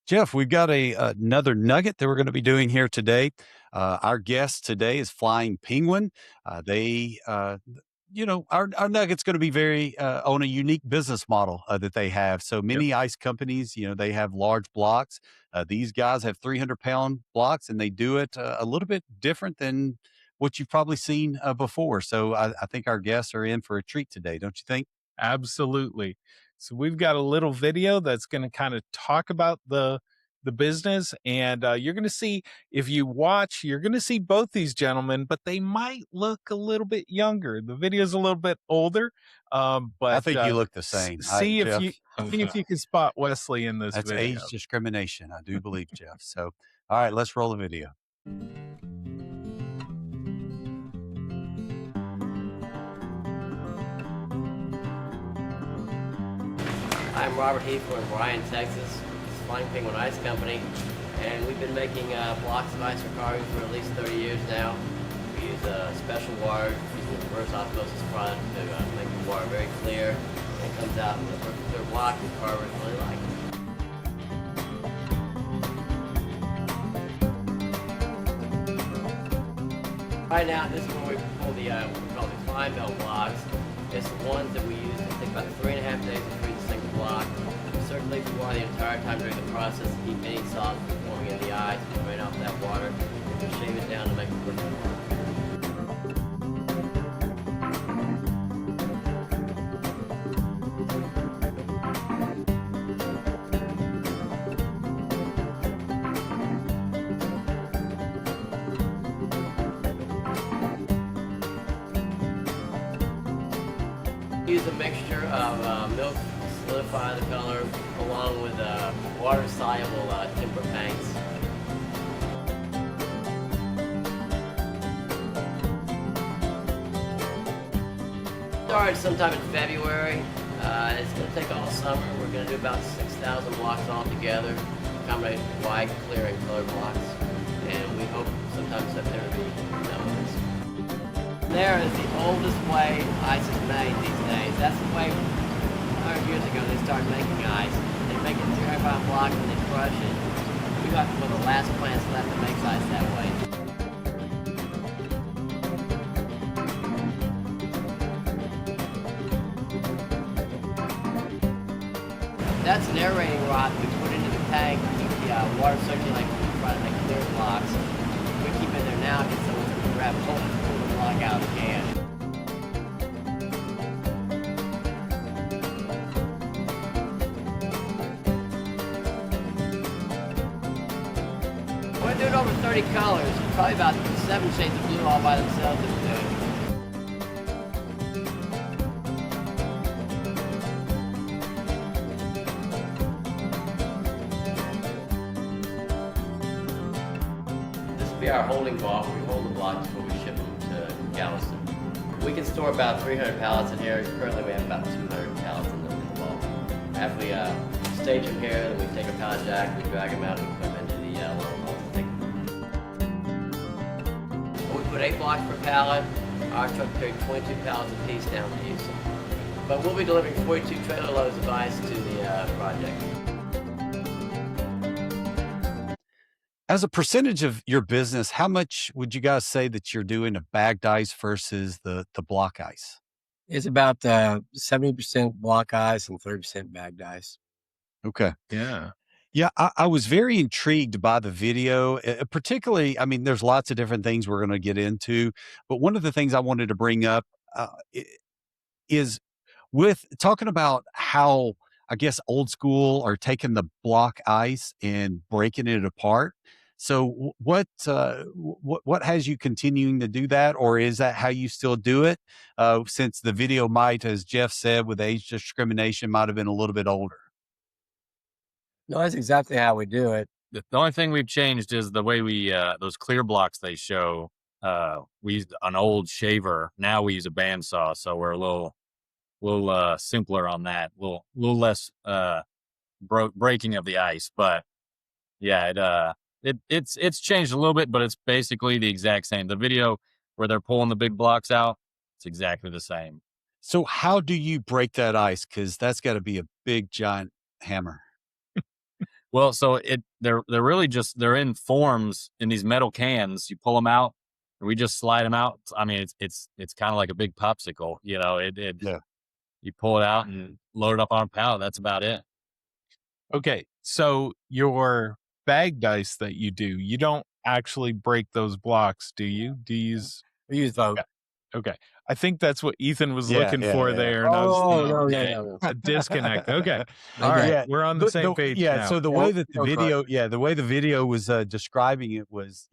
Jeff, we've got another nugget that we're going to be doing here today. Our guest today is Flying Penguin. They, our nugget's going to be very on a unique business model that they have. So Yep. many ice companies, they have large blocks. These guys have 300-pound blocks, and they do it a little bit different than what you've probably seen before. So I think our guests are in for a treat today, don't you think? Absolutely. So we've got a little video that's going to kind of talk about the business, and you're going to see, if you watch, you're going to see both these gentlemen, but they might look a little bit younger. The video's a little bit older, I but think you look the same, see if Jeff. you see if you can spot Wesley in this That's video. age discrimination, I do believe, Jeff. So, all right, let's roll the video. I'm Robert Heath. We're in Bryan, Texas. It's Flying Penguin Ice Company, and we've been making blocks of ice for carving for at least 30 years now. We use special water, using a reverse osmosis product to make the water very clear, and it comes out in a perfect clear block that carvers really like. Right now, this is where we pull the what we call the climb bell blocks. It's the ones that we use. It takes about 3.5 days to freeze a single block. We circulate the water the entire time during the process to keep any solids from forming in the ice and drain off that water. And we shave it down to make a perfect block. Use a mixture of milk to solidify the color, along with water-soluble timber paints. Started sometime in February. It's going to take all summer. We're going to do about 6,000 blocks altogether, a combination of white, clear, and colored blocks. And we hope sometime in September to be done with this. There is the oldest way ice is made these days. That's the way 100 years ago they started making ice. They make it 300-pound blocks and they crush it. We got one of the last plants left that makes ice that way. That's an aerating rod we put into the tank to keep the water circulating when we try to make clear blocks. We keep it there now because someone's going to grab a hold and pull the block out of the can. We're doing over 30 colors, probably about 7 shades of blue all by themselves if we do it. This will be our holding vault where we hold the blocks before we ship them to Galveston. We can store about 300 pallets in here. Currently we have about 200 pallets in the vault. After we stage them here, then we take a pallet jack, we drag them out and we put them into the little vault. We put 8 blocks per pallet. Our truck carries 22 pallets apiece down to Houston. But we'll be delivering 42 trailer loads of ice to the project. As a percentage of your business, how much would you guys say that you're doing of bagged ice versus the block ice? It's about 70% block ice and 30% bagged ice. Okay. Yeah. Yeah, I was very intrigued by the video, particularly, I mean, there's lots of different things we're going to get into, but one of the things I wanted to bring up is with talking about how, I guess, old school are taking the block ice and breaking it apart. So what has you continuing to do that, or is that how you still do it? Since the video might, as Jeff said, with age discrimination, might have been a little bit older. No, that's exactly how we do it. The only thing we've changed is the way we those clear blocks they show. We used an old shaver. Now we use a bandsaw, so we're a little simpler on that. Little less breaking of the ice. But yeah, it's changed a little bit, but it's basically the exact same. The video where they're pulling the big blocks out, it's exactly the same. So how do you break that ice? Because that's got to be a big giant hammer. Well, so they're really just, they're in forms in these metal cans. You pull them out, and we just slide them out. I mean, it's kind of like a big popsicle, you know. Yeah. You pull it out and load it up on a pallet. That's about it. Okay, so your bag dice that you do, you don't actually break those blocks, do you? Do you use? We use both. Okay, I think that's what Ethan was Yeah, looking for yeah. there, and I was Oh, thinking, no, okay, no. a disconnect. Okay, all Okay. right, Yeah, we're on the same page now. so the Yeah, way that the no video, the way the video was describing it was,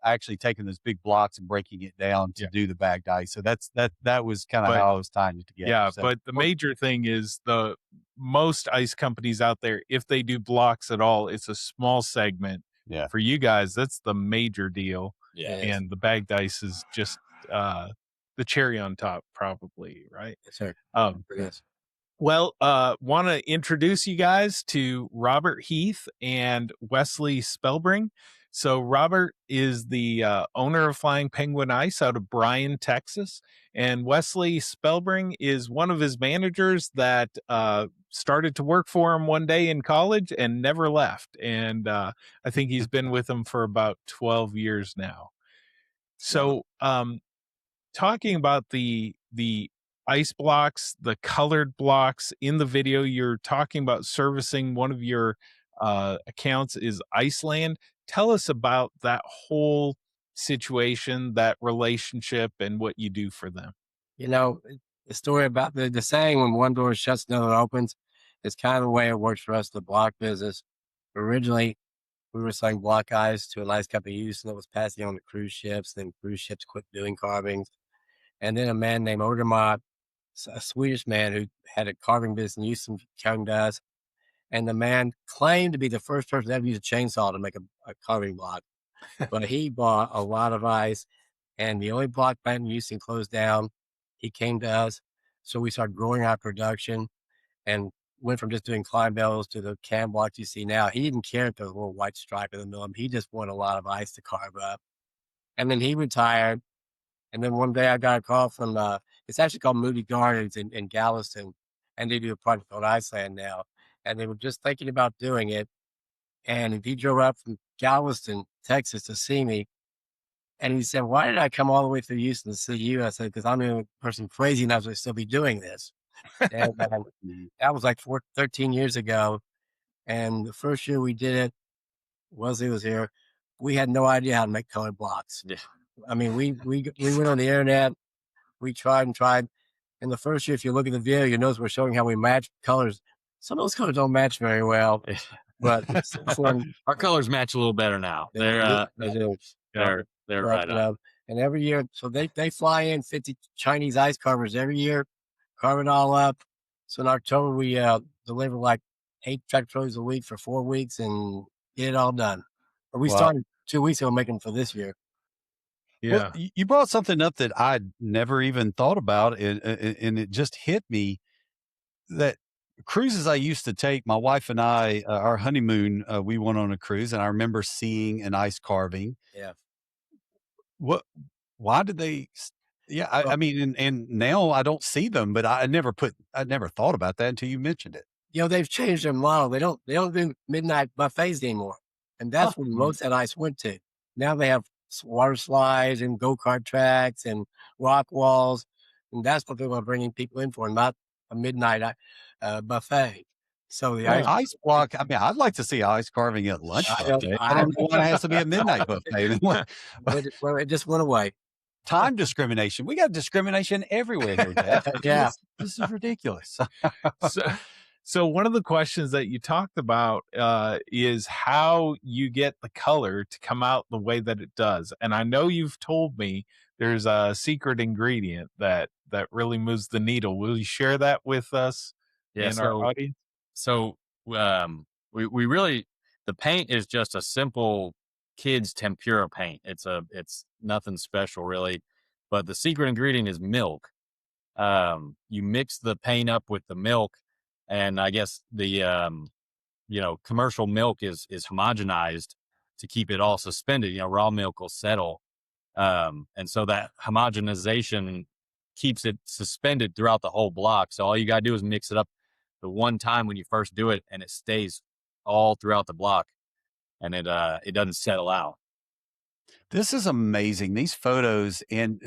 actually taking those big blocks and breaking it down to Yeah. do the bag dice. So that was kind of But- how I was tying it together. Yeah, So, but the major thing is the most ice companies out there, if they do blocks at all, it's a small segment. yeah, For you guys, that's the major deal. Yeah. Yes. And the bag dice is just the cherry on top, probably, right? Yes, sir. Yes. Well, want to introduce you guys to Robert Heath and Wesley Spelbring. So Robert is the owner of Flying Penguin Ice out of Bryan, Texas, and Wesley Spelbring is one of his managers that started to work for him one day in college and never left. And I think he's been with him for about 12 years now. So, talking about the ice blocks, the colored blocks in the video, you're talking about servicing one of your accounts is Iceland. Tell us about that whole situation, that relationship, and what you do for them. You know, the story about the saying, when one door shuts, another opens, is kind of the way it works for us, the block business. Originally, we were selling block ice to a nice company in Houston that was passing on to cruise ships. Then cruise ships quit doing carvings. And then a man named Odermatt, a Swedish man who had a carving business in Houston, came to us. And the man claimed to be the first person to ever use a chainsaw to make a carving block. But he bought a lot of ice, and the only block plant in Houston closed down. He came to us. So we started growing our production and went from just doing climb bells to the can blocks you see now. He didn't care if there was a little white stripe in the middle of him. He just wanted a lot of ice to carve up. And then he retired. And then one day I got a call from, it's actually called Moody Gardens in Galveston. And they do a project called Iceland now. And they were just thinking about doing it. And he drove up from Galveston, Texas to see me. And he said, "Why did I come all the way through Houston to see you?" I said, "Because I'm the only person crazy enough to still be doing this." And that was like 13 years ago. And the first year we did it, Wesley was here. We had no idea how to make colored blocks. Yeah. I mean, we went on the internet. We tried and tried. And the first year, if you look at the video, you notice we're showing how we match colors. Some of those colors don't match very well, but Our colors match a little better now. They're But, right up. and every year, so they fly in 50 Chinese ice carvers every year, carve it all up. So in October, we deliver like 8 tractor trailers a week for 4 weeks and get it all done. Or we Wow. started 2 weeks ago making for this year. Yeah. Well, you brought something up that I'd never even thought about, and it just hit me that cruises I used to take, my wife and I, our honeymoon, we went on a cruise, and I remember seeing an ice carving. Yeah. Why did they? Yeah, I Well- mean, and now I don't see them, but I never thought about that until you mentioned it. You know, they've changed their model. They don't do midnight buffets anymore. And that's where most of that ice went to. Now they have water slides and go-kart tracks and rock walls. And that's what they want to bring people in for, not a midnight buffet. So the Well, ice block. I mean, I'd like to see ice carving at lunch I don't- buffet. I I don't don't- know why it has to be a midnight buffet. well, it just went away. Time discrimination. We got discrimination everywhere here, Dad. Yeah. This is ridiculous. So one of the questions that you talked about is how you get the color to come out the way that it does. And I know you've told me there's a secret ingredient that really moves the needle. Will you share that with us and our audience? So we really, the paint is just a simple kids tempera paint. It's nothing special really, but the secret ingredient is milk. You mix the paint up with the milk, and I guess the commercial milk is homogenized to keep it all suspended. Raw milk will settle, and so that homogenization keeps it suspended throughout the whole block. So all you gotta do is mix it up the one time when you first do it, and it stays all throughout the block, and it doesn't settle out. This is amazing. These photos, and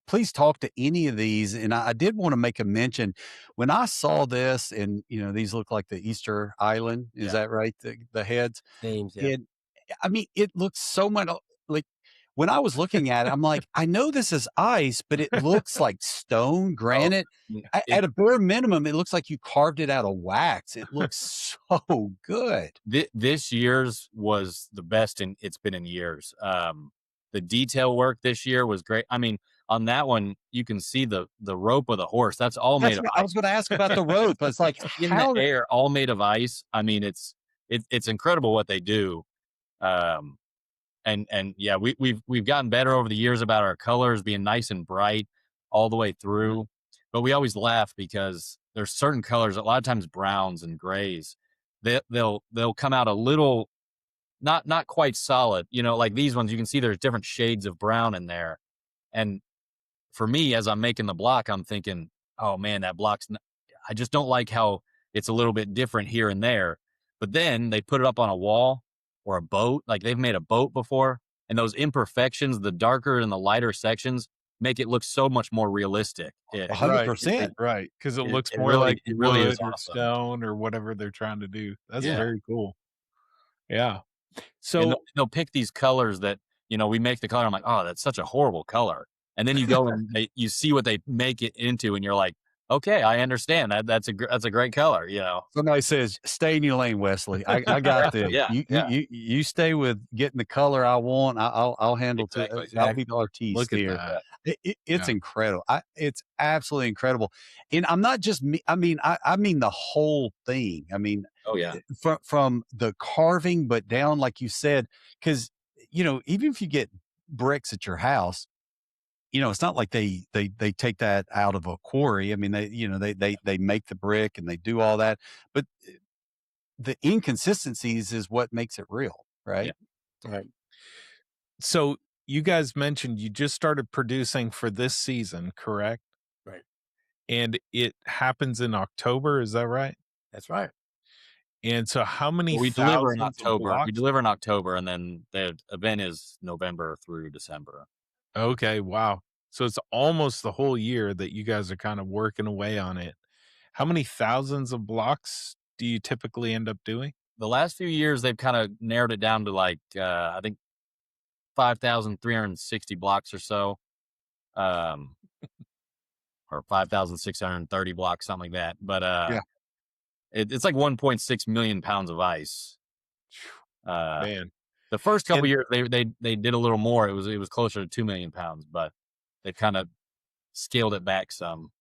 please talk to any of these. And I did want to make a mention when I saw this, and these look like the Easter Island. Is Yeah. that right? The heads. Themes, yeah. And I mean, it looks so much like when I was looking at it, I'm like, I know this is ice, but it looks like stone, granite. At a bare minimum, it looks like you carved it out of wax. It looks so good. This year's was the best it's been in years. The detail work this year was great. I mean, on that one, you can see the rope of the horse. That's all made of I was going to ask about the rope. It's like in the air, all made of ice. I mean, it's incredible what they do. And yeah, we've gotten better over the years about our colors being nice and bright all the way through. But we always laugh because there's certain colors, a lot of times browns and grays, they'll come out a little not quite solid. Like these ones, you can see there's different shades of brown in there. And for me, as I'm making the block, I'm thinking, oh man, that block's I just don't like how it's a little bit different here and there. But then they put it up on a wall or a boat, like they've made a boat before, and those imperfections, the darker and the lighter sections, make it look so much more realistic. 100%. Right, because it looks it more really- like it really wood is or awesome. stone or whatever they're trying to do. That's Yeah. very cool. Yeah. And So they'll pick these colors that, we make the color. I'm like, oh, that's such a horrible color. And then you go and you see what they make it into, and you're like, okay, I understand that. That's a great color. Somebody says, "Stay in your lane, Wesley. I got this. Yeah, yeah. You stay with getting the color I want. I'll handle Exactly. I'll be the artiste look at here." that. It's Yeah. incredible. It's absolutely incredible. And I'm not just me. I mean, I mean the whole thing. I mean, Oh yeah. from the carving, but down, like you said, because even if you get bricks at your house, it's not like they take that out of a quarry. I mean, they make the brick and they do all that, but the inconsistencies is what makes it real, right? Right. So you guys mentioned you just started producing for this season, correct? Right. And it happens in October, is that right? That's right. And so how many We deliver in thousands of October. blocks? We deliver in October, and then the event is November through December. Okay, wow. So it's almost the whole year that you guys are kind of working away on it. How many thousands of blocks do you typically end up doing? The last few years, they've kind of narrowed it down to like I think 5,360 blocks or so, or 5,630 blocks, something like that. But Yeah. it's like 1.6 million pounds of ice. Man. The first couple And- years, they did a little more. It was closer to 2 million pounds, but they've kind of scaled it back some.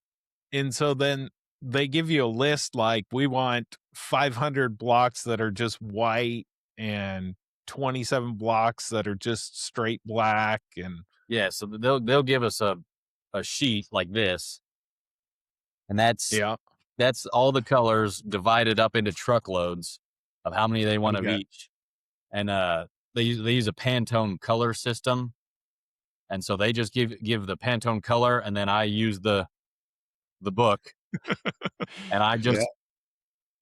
And so then they give you a list like we want 500 blocks that are just white and 27 blocks that are just straight black and Yeah, so they'll give us a sheet like this, and that's all the colors divided up into truckloads of how many they want of Okay. each, and they use a Pantone color system, and so they just give the Pantone color, and then I use the book, and I just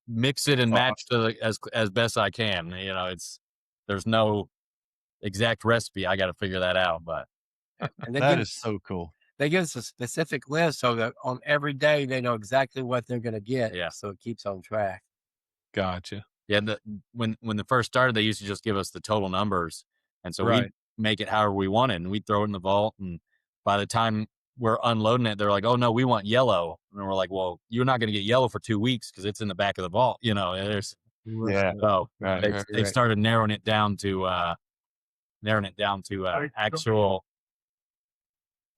mix it and match as best I can. There's no exact recipe. I got to figure that out, but And they That give, is so cool. they give us a specific list so that on every day they know exactly what they're going to get. Yeah. So it keeps on track. gotcha. yeah, when they first started, they used to just give us the total numbers, and so Right. we make it however we wanted, and we throw it in the vault. And by the time we're unloading it, they're like, "Oh no, we want yellow," and we're like, "Well, you're not going to get yellow for 2 weeks because it's in the back of the vault." There's Yeah. so Right. they started narrowing it down to actual.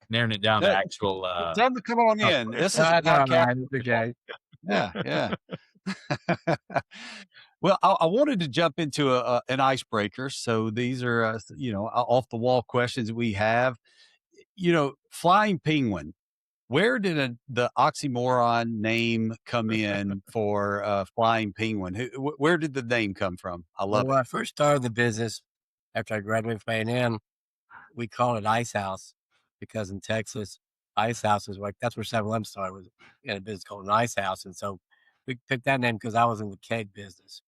Narrowing it down to Yeah. actual. Time to come on in. This is No, podcast. no, it's okay. Yeah. Well, I wanted to jump into an icebreaker. So these are, off the wall questions that we have. Flying penguin. Where did the oxymoron name come in for flying penguin? Where did the name come from? I Well, love when it. I first started the business after I graduated from A&M, we called it Ice House because in Texas, Ice House is like that's where 7-Eleven started, was in a business called an Ice House, and so we picked that name because I was in the keg business.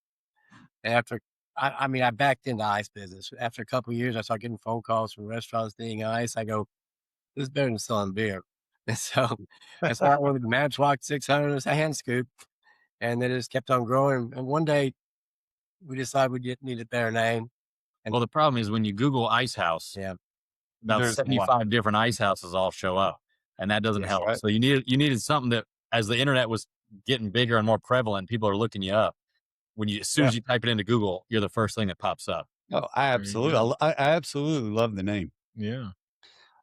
And after, I mean, I backed into ice business. After a couple of years, I started getting phone calls from restaurants needing ice. I go, this is better than selling beer. And so I started with the Matchbox 600 as a hand scoop, and then it just kept on growing. And one day we decided we need a better name. Well, the problem is when you Google ice house, Yeah. about There's a lot. 75 different ice houses all show up, and that doesn't Yes, help. right. So you needed something that, as the internet was getting bigger and more prevalent, people are looking you up. As soon as you type it into Google, you're the first thing that pops up. Oh, I you absolutely, go. I absolutely love the name. Yeah.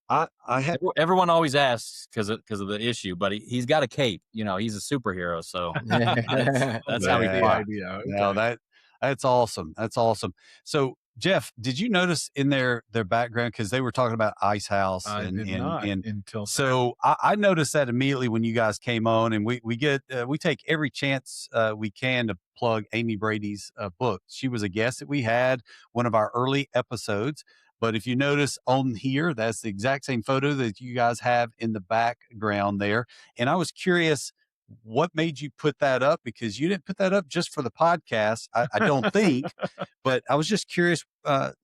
I had Everyone always asks because of the issue, but he's got a cape. He's a superhero, so that's how he Yeah. flies. idea. no, Okay. that's awesome. That's awesome. So, Jeff, did you notice in their background, because they were talking about Ice House I and did not until now. so I noticed that immediately when you guys came on, and we take every chance we can to plug Amy Brady's book. She was a guest that we had, one of our early episodes. But if you notice on here, that's the exact same photo that you guys have in the background there. And I was curious, what made you put that up? Because you didn't put that up just for the podcast, I don't think. But I was just curious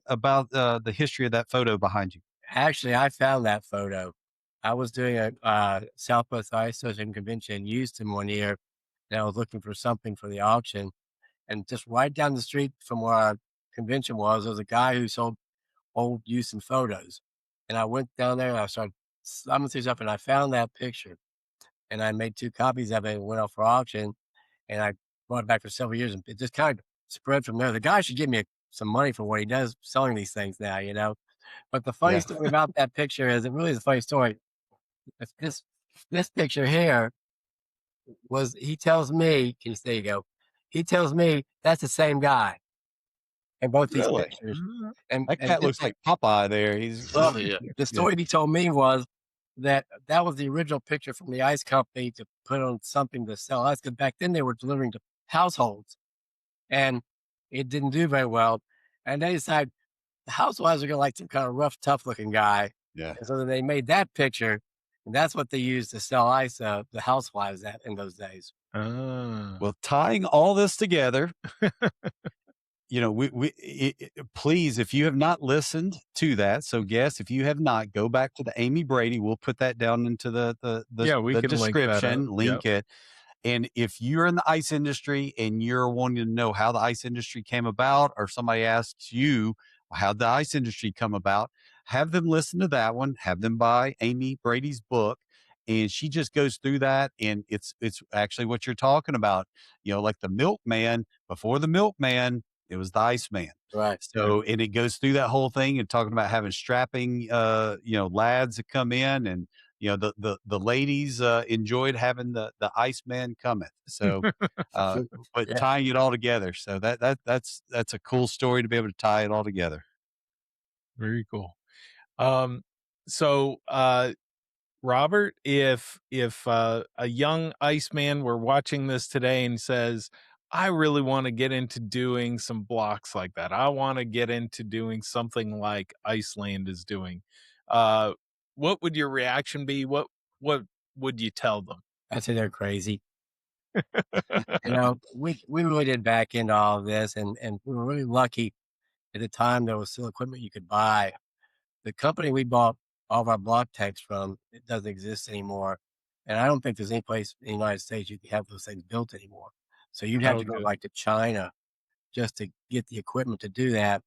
about the history of that photo behind you. Actually, I found that photo. I was doing a Southwest Ice Association convention in Houston one year, and I was looking for something for the auction. And just right down the street from where our convention was, there was a guy who sold old Houston photos. And I went down there and I started thumbing through stuff, and I found that picture. And I made 2 copies of it and went out for auction. And I brought it back for several years, and it just kind of spread from there. The guy should give me some money for what he does selling these things now, you know. But the funny Yeah. story about that picture is, it really is a funny story. This picture here was, he tells me, there you go. He tells me that's the same guy in both these Really? pictures. Mhm. And That cat looks like Popeye there. He's well, Yeah. the story he told me was that was the original picture from the ice company to put on something to sell ice. Because back then they were delivering to households, and it didn't do very well. And they decided the housewives are gonna like some kind of rough, tough looking guy. yeah. And so they made that picture, and that's what they used to sell ice, the housewives in those days. Ah. Well, tying all this together, please, if you have not listened to that, so guests, if you have not, go back to the Amy Brady. We'll put that down into the Yeah, we can link that up. description, link Yep. it. And if you're in the ice industry and you're wanting to know how the ice industry came about, or somebody asks you how'd the ice industry come about, have them listen to that one, have them buy Amy Brady's book. And she just goes through that, and it's actually what you're talking about. Like the milkman, before the milkman, it was the Iceman. Right. So, and it goes through that whole thing and talking about having strapping, lads that come in, and the ladies enjoyed having the Iceman coming. So, but Yeah. tying it all together. So that's a cool story to be able to tie it all together. Very cool. So Robert, if a young Iceman were watching this today and says, I really want to get into doing some blocks like that, I want to get into doing something like Iceland is doing, what would your reaction be? What would you tell them? I'd say they're crazy. We really did back into all of this, and we were really lucky. At the time, there was still equipment you could buy. The company we bought all of our block tanks from, it doesn't exist anymore. And I don't think there's any place in the United States you can have those things built anymore. So you'd have to go Okay. like to China just to get the equipment to do that.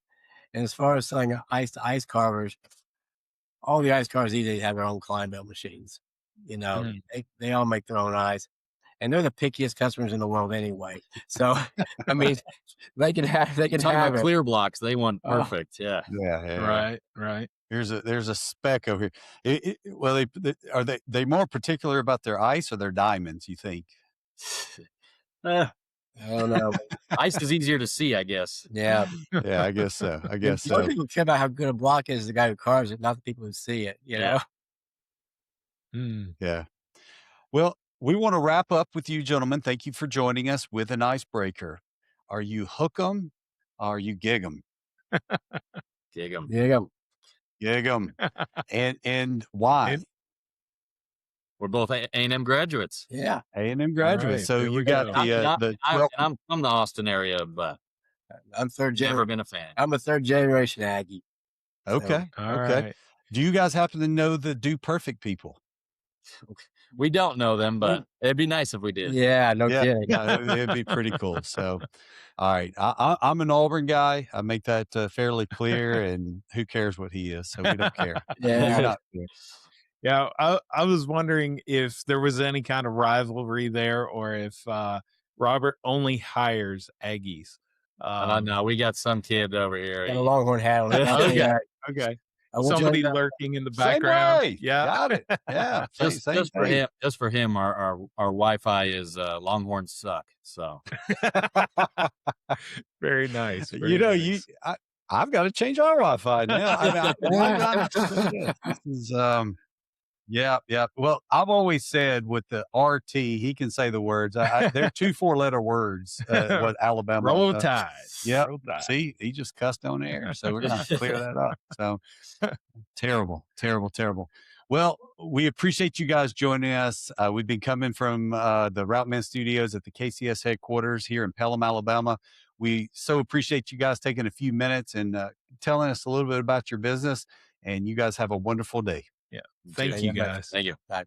And as far as selling ice to ice carvers, all the ice carvers these days have their own climb belt machines. They all make their own ice. And they're the pickiest customers in the world anyway. So, I mean, they can have Talking have about it. clear blocks, they want Oh. perfect. Yeah. Yeah. Right. There's a speck over here. Well, are they more particular about their ice or their diamonds, you think? I don't know. Ice is easier to see, I guess. Yeah. Yeah, I guess so. Most people care about how good a block is the guy who carves it, not the people who see it, you know? Mm. Yeah. Well, we want to wrap up with you, gentlemen. Thank you for joining us with an icebreaker. Are you hook 'em? Or are you gig 'em? Dig 'em. There you go. Gig 'em. And why? And- We're both A&M graduates. Yeah. A&M graduates. right, so there we you got go. the I'm from the Austin area, but I'm third Never gen. been a fan. I'm a third generation Aggie. So, Okay. All Okay. right. Do you guys happen to know the Do Perfect people? We don't know them, but it'd be nice if we did. yeah, no Yeah, kidding. yeah, it'd be pretty cool. So, all right, I'm an Auburn guy. I make that fairly clear, and who cares what he is? So we don't care. We do Yeah. not care. Yeah, I was wondering if there was any kind of rivalry there, or if Robert only hires Aggies. No, we got some kid over here. Got a Longhorn hat on. Okay, okay. I will Somebody tell you, lurking in the Same background. way. Yeah. Got it. Yeah, Just same for thing. him, our Wi-Fi is Longhorns suck. So Very nice. You very know, nice. I've got to change our Wi-Fi now. This is yeah. Well, I've always said with the RT, he can say the words. They're 2 4-letter words. What Alabama? Roll Tide. Yep. Roll Tide. See, he just cussed on air, so we're gonna have to clear that up. So terrible. Well, we appreciate you guys joining us. We've been coming from the RouteMan studios at the KCS headquarters here in Pelham, Alabama. We so appreciate you guys taking a few minutes and telling us a little bit about your business. And you guys have a wonderful day. Yeah. Thank you, guys. thank you. Bye.